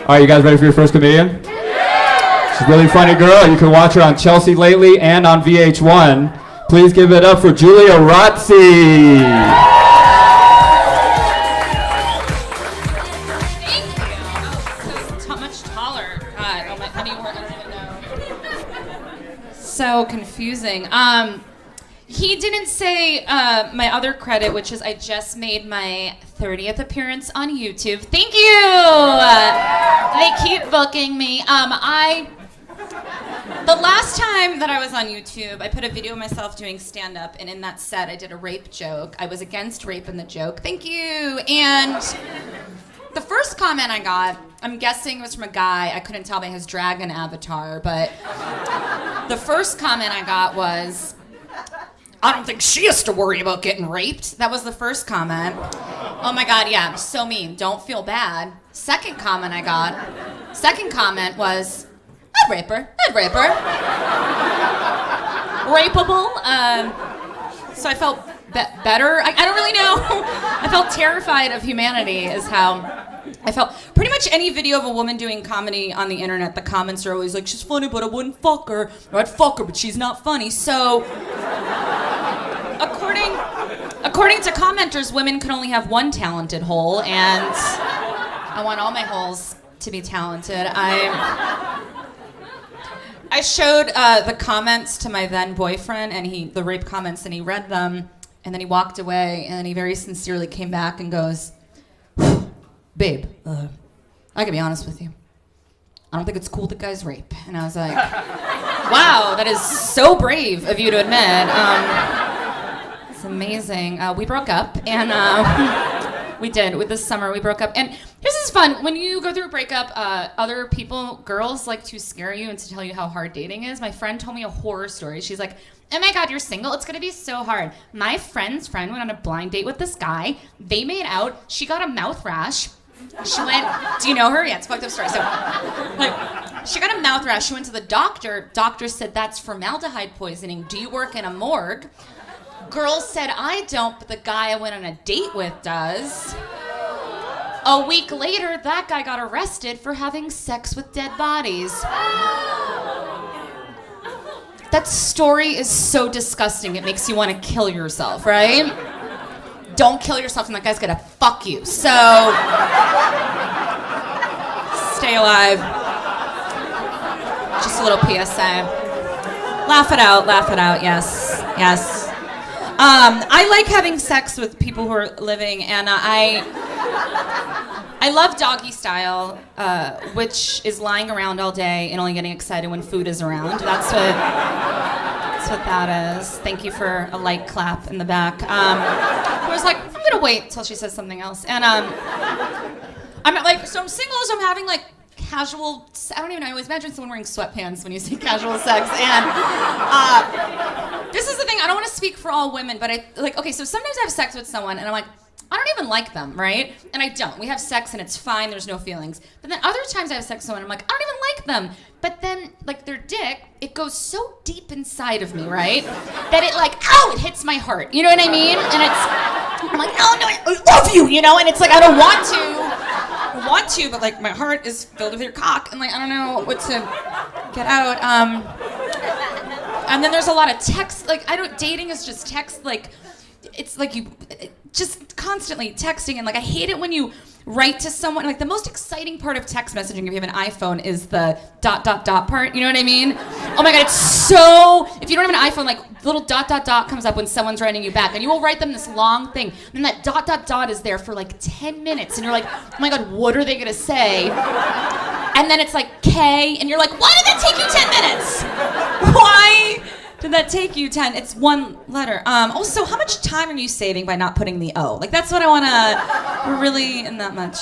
All right, you guys ready for your first comedian? She's a really funny girl. You can watch her on Chelsea Lately and on VH1. Please give it up for Giulia Rozzi. Thank you. Oh, so much taller. God, oh my honey, I don't even know. So confusing. He didn't say my other credit, which is I just made my 30th appearance on YouTube. Thank you. They keep booking me. The last time that I was on YouTube, I put a video of myself doing stand-up, and in that set, I did a rape joke. I was against rape in the joke. Thank you. And the first comment I got, I'm guessing it was from a guy. I couldn't tell by his dragon avatar, but the first comment I got was, I don't think she has to worry about getting raped. That was the first comment. Oh my God, yeah, so mean. Don't feel bad. Second comment was, I'd rape her. Rapeable. So I felt better. I don't really know. I felt terrified of humanity is how I felt. Pretty much any video of a woman doing comedy on the internet, the comments are always like, she's funny, but I wouldn't fuck her. Or I'd fuck her, but she's not funny. So according to commenters, women can only have one talented hole, and I want all my holes to be talented. I showed the comments to my then boyfriend, and the rape comments, and he read them, and then he walked away, and then he very sincerely came back and goes, babe, I can be honest with you. I don't think it's cool that guys rape. And I was like, wow, that is so brave of you to admit. It's amazing. We broke up, and we did. This summer, we broke up. And this is fun. When you go through a breakup, other people, girls, like to scare you and to tell you how hard dating is. My friend told me a horror story. She's like, oh my God, you're single? It's going to be so hard. My friend's friend went on a blind date with this guy. They made out. She got a mouth rash. She went, do you know her? Yeah, it's a fucked up story. So, like, she got a mouth rash. She went to the doctor. Doctor said, that's formaldehyde poisoning. Do you work in a morgue? Girl said, I don't, but the guy I went on a date with does. A week later, that guy got arrested for having sex with dead bodies. That story is so disgusting, it makes you want to kill yourself, right? Don't kill yourself and that guy's gonna fuck you. So, stay alive. Just a little PSA. Laugh it out, yes. I like having sex with people who are living, and I love doggy style, which is lying around all day and only getting excited when food is around. That's what that is. Thank you for a light clap in the back. I was like, I'm gonna wait till she says something else. And I'm like, so I'm single, so I'm having like casual, I don't even know, I always imagine someone wearing sweatpants when you say casual sex. And this is the thing, I don't want to speak for all women, but so sometimes I have sex with someone and I'm like, I don't even like them, right? And I don't. We have sex and it's fine, there's no feelings. But then other times I have sex with someone and I'm like, I don't even like them. But then, like, their dick, it goes so deep inside of me, right? That it like, it hits my heart. You know what I mean? And I'm like, oh no, I love you, you know? And it's like, I don't want to, but like my heart is filled with your cock. And like, I don't know what to get out. And then there's a lot of text, like, dating is just text, like, it's like you just constantly texting, and like I hate it when you write to someone. Like the most exciting part of text messaging if you have an iPhone is the ... part, you know what I mean? Oh my God, it's so, if you don't have an iPhone, like little ... comes up when someone's writing you back, and you will write them this long thing, and that ... is there for like 10 minutes, and you're like, oh my God, what are they gonna say? And then it's like K, and you're like, why did that take you 10 minutes? Why did that take you 10? It's one letter. Also, how much time are you saving by not putting the O? Like, that's what I wanna, we're really in that much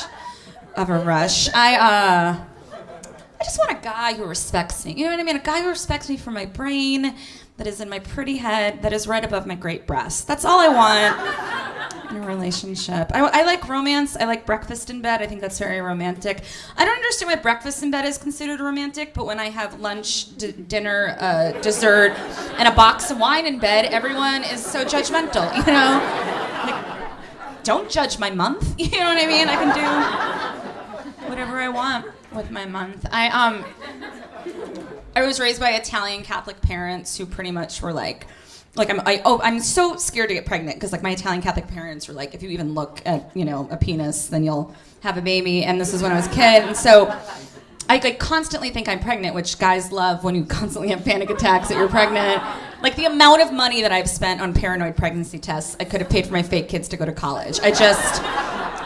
of a rush. I just want a guy who respects me. You know what I mean? A guy who respects me for my brain, that is in my pretty head, that is right above my great breasts. That's all I want in a relationship. I like romance. I like breakfast in bed. I think that's very romantic. I don't understand why breakfast in bed is considered romantic, but when I have lunch, dinner, dessert, and a box of wine in bed, everyone is so judgmental, you know? Like, don't judge my month, you know what I mean? I can do whatever I want. with my month. I was raised by Italian Catholic parents who pretty much were like I'm so scared to get pregnant because like my Italian Catholic parents were like, if you even look at a penis, then you'll have a baby. And this is when I was a kid, and so I constantly think I'm pregnant, which guys love when you constantly have panic attacks that you're pregnant. Like the amount of money that I've spent on paranoid pregnancy tests, I could have paid for my fake kids to go to college. I just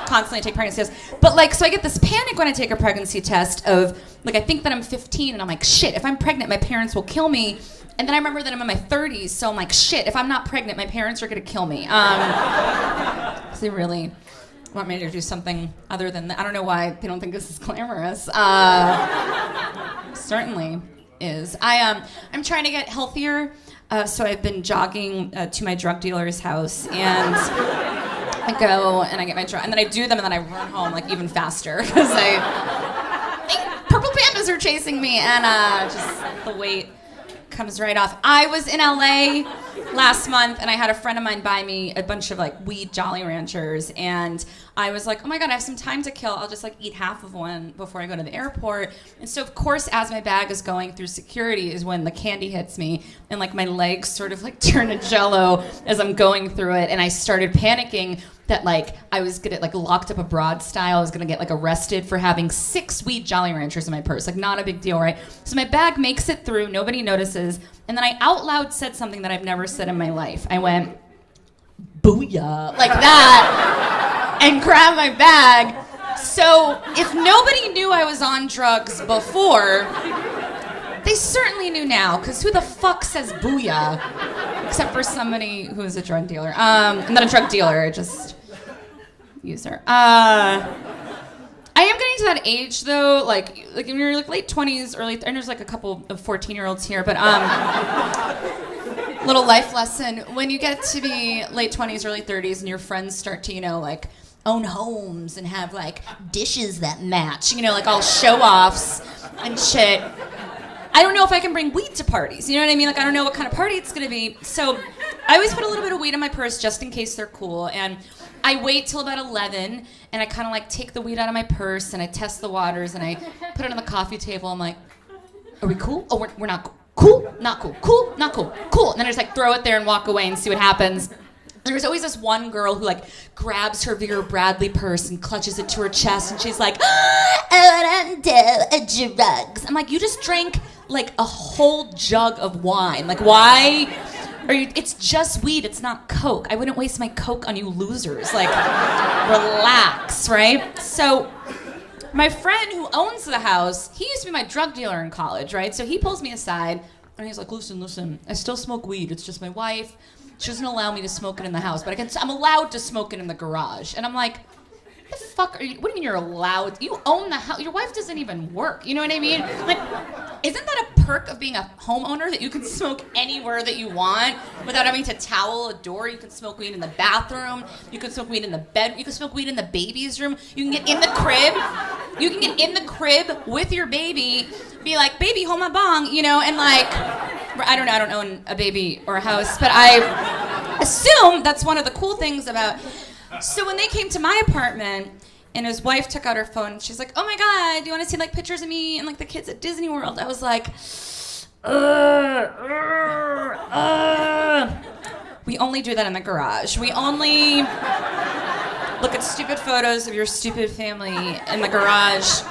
constantly take pregnancy tests. But like, so I get this panic when I take a pregnancy test of like, I think that I'm 15 and I'm like, shit, if I'm pregnant, my parents will kill me. And then I remember that I'm in my 30s, so I'm like, shit, if I'm not pregnant, my parents are gonna kill me. So they really want me to do something other than that. I don't know why they don't think this is glamorous. Certainly is. I'm trying to get healthier, so I've been jogging to my drug dealer's house, and I go and I get my drug, and then I do them, and then I run home like even faster because purple pandas are chasing me, and just the weight comes right off. I was in LA last month and I had a friend of mine buy me a bunch of like weed Jolly Ranchers, and I was like, oh my god, I have some time to kill. I'll just like eat half of one before I go to the airport. And so of course, as my bag is going through security is when the candy hits me and like my legs sort of like turn to jello as I'm going through it, and I started panicking that like I was gonna like locked up abroad style. I was gonna get like arrested for having 6 weed Jolly Ranchers in my purse. Like not a big deal, right? So my bag makes it through, nobody notices, and then I out loud said something that I've never said in my life. I went, booyah, like that, and grabbed my bag. So if nobody knew I was on drugs before, they certainly knew now, because who the fuck says booyah? Except for somebody who is a drug dealer. I'm not a drug dealer, just user. I am getting to that age though, like when you're like late 20s, early, and there's like a couple of 14-year-olds here, but little life lesson. When you get to be late 20s, early 30s, and your friends start to, like own homes and have like dishes that match, like all show-offs and shit. I don't know if I can bring weed to parties. You know what I mean? Like, I don't know what kind of party it's gonna be. So I always put a little bit of weed in my purse just in case they're cool. And I wait till about 11, and I kind of like take the weed out of my purse, and I test the waters, and I put it on the coffee table. I'm like, are we cool? Oh, we're not cool. Cool? Not cool. Cool? Not cool. Cool. And then I just like throw it there and walk away and see what happens. There's always this one girl who like grabs her Vera Bradley purse and clutches it to her chest, and she's like, I want to do drugs. I'm like, you just drank like a whole jug of wine. Like, why are you? It's just weed. It's not Coke. I wouldn't waste my Coke on you losers. Like, relax, right? So my friend who owns the house, he used to be my drug dealer in college, right? So he pulls me aside and he's like, listen, I still smoke weed. It's just my wife. She doesn't allow me to smoke it in the house, but I'm allowed to smoke it in the garage. And I'm like, what the fuck are you? What do you mean you're allowed? You own the house. Your wife doesn't even work. You know what I mean? Like, isn't that a perk of being a homeowner, that you can smoke anywhere that you want without having to towel a door? You can smoke weed in the bathroom. You can smoke weed in the bed. You can smoke weed in the baby's room. You can get in the crib. You can get in the crib with your baby. Be like, baby, hold my bong, and like, I don't own a baby or a house, but I assume that's one of the cool things about. So when they came to my apartment and his wife took out her phone and she's like, oh my god, do you want to see like pictures of me and like the kids at Disney World? I was like, we only do that in the garage. We only look at stupid photos of your stupid family in the garage.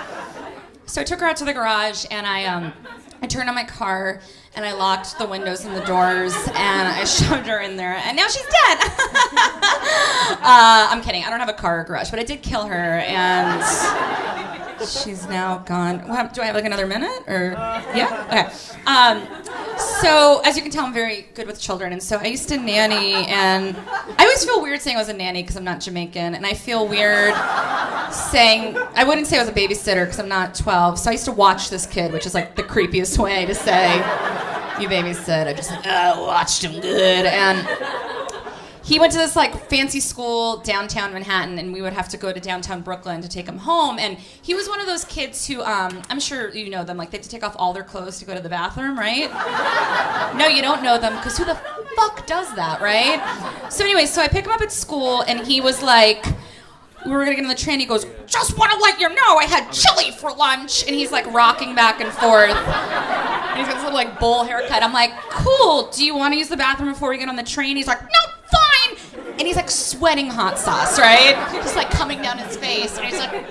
So I took her out to the garage and I turned on my car and I locked the windows and the doors and I shoved her in there and now she's dead. I'm kidding. I don't have a car or garage, but I did kill her and she's now gone. Do I have like another minute or yeah? Okay. So as you can tell, I'm very good with children, and so I used to nanny, and I always feel weird saying I was a nanny because I'm not Jamaican, and I feel weird saying, I wouldn't say I was a babysitter because I'm not 12, so I used to watch this kid, which is like the creepiest way to say you babysit. I just like, watched him good, and he went to this like fancy school downtown Manhattan, and we would have to go to downtown Brooklyn to take him home. And he was one of those kids who, I'm sure you know them, like they have to take off all their clothes to go to the bathroom, right? No, you don't know them, because who the fuck does that, right? So anyway, so I pick him up at school, and he was like we were gonna get on the train. He goes, just want to let you know I had chili for lunch. And he's like rocking back and forth. And he's got this little like bowl haircut. I'm like, cool, do you want to use the bathroom before we get on the train? He's like, no, fine. And he's like sweating hot sauce, right? Just like coming down his face. And he's like,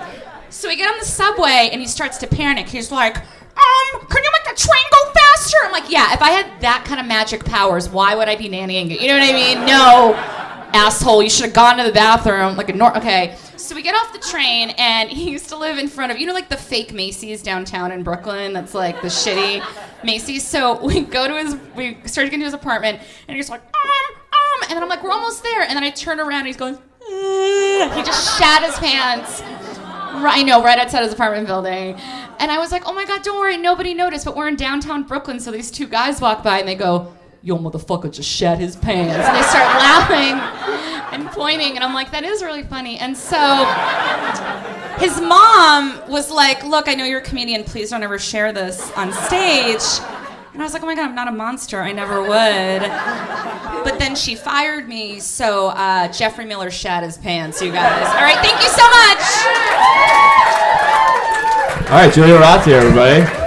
so we get on the subway and he starts to panic. He's like, can you make the train go faster? I'm like, yeah, if I had that kind of magic powers, why would I be nannying you? You know what I mean? No, asshole, you should have gone to the bathroom. Like okay. So we get off the train and he used to live in front of, like the fake Macy's downtown in Brooklyn. That's like the shitty Macy's. So we started getting to his apartment and he's like, and then I'm like, we're almost there. And then I turn around and he's going, he just shat his pants. Right outside his apartment building. And I was like, oh my God, don't worry, nobody noticed, but we're in downtown Brooklyn, so these two guys walk by and they go, yo, motherfucker just shat his pants. And they start laughing and pointing, and I'm like, that is really funny. And so his mom was like, look, I know you're a comedian, please don't ever share this on stage. And I was like, oh my God, I'm not a monster, I never would. But then she fired me, so Jeffrey Miller shat his pants, you guys. All right, thank you so much. All right, Giulia Rozzi, everybody.